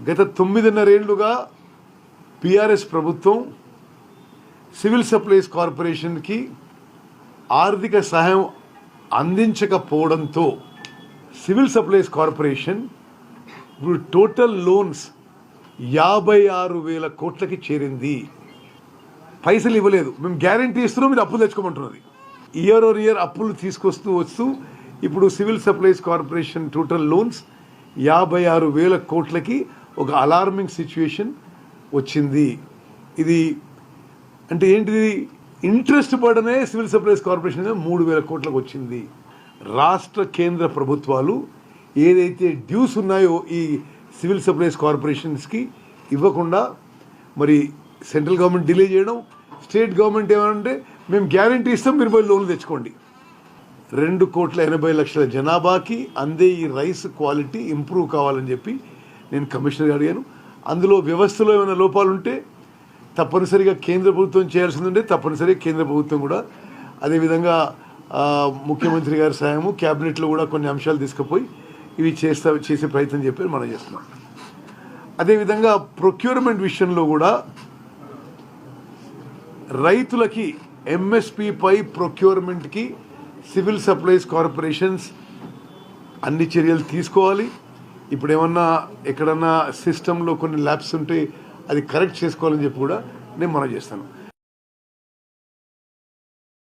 గత 9.5 ఏళ్లుగా పిఆర్ఎస్ ప్రభుత్వం సివిల్ సప్లైస్ కార్పొరేషన్కి ఆర్థిక సహాయం అందించకపోవడంతో సివిల్ సప్లైస్ కార్పొరేషన్ ఇప్పుడు టోటల్ లోన్స్ 56,000 కోట్లకి చేరింది. పైసలు ఇవ్వలేదు, మేము గ్యారంటీ ఇస్తున్నాం, మీరు అప్పులు తెచ్చుకోమంటున్నది. ఇయర్ అప్పులు తీసుకొస్తూ ఇప్పుడు civil supplies corporation total loans 56,000 కోట్లకి ఒక అలార్మింగ్ సిచ్యువేషన్ వచ్చింది. ఇది అంటే ఏంటిది? ఇంట్రెస్ట్ పడనే సివిల్ సప్లైస్ కార్పొరేషన్ 3,000 కోట్లకు వచ్చింది. రాష్ట్ర కేంద్ర ప్రభుత్వాలు ఏదైతే డ్యూస్ ఉన్నాయో ఈ సివిల్ సప్లైస్ కార్పొరేషన్స్కి ఇవ్వకుండా మరి సెంట్రల్ గవర్నమెంట్ డిలే చేయడం, స్టేట్ గవర్నమెంట్ ఏమంటే మేము గ్యారంటీ ఇస్తాం, మీరు పోయి లోన్లు తెచ్చుకోండి. 2,80,00,000 జనాభాకి అందే ఈ రైస్ క్వాలిటీ ఇంప్రూవ్ కావాలని చెప్పి నేను కమిషనర్గా అడిగాను. అందులో వ్యవస్థలో ఏమైనా లోపాలు ఉంటే తప్పనిసరిగా కేంద్ర ప్రభుత్వం చేయాల్సింది ఉంటే తప్పనిసరిగా కేంద్ర ప్రభుత్వం కూడా అదేవిధంగా ముఖ్యమంత్రి గారి సహాయము క్యాబినెట్లో కూడా కొన్ని అంశాలు తీసుకుపోయి ఇవి చేసే ప్రయత్నం చెప్పి మనం చేస్తున్నాం. అదేవిధంగా ప్రొక్యూర్మెంట్ విషయంలో కూడా రైతులకి ఎంఎస్పిపై ప్రొక్యూర్మెంట్కి సివిల్ సప్లైస్ కార్పొరేషన్స్ అన్ని చర్యలు తీసుకోవాలి. ఇప్పుడు ఏమన్నా ఎక్కడన్నా సిస్టంలో కొన్ని ల్యాబ్స్ ఉంటే అది కరెక్ట్ చేసుకోవాలని చెప్పి కూడా నేను మనం చేస్తాను.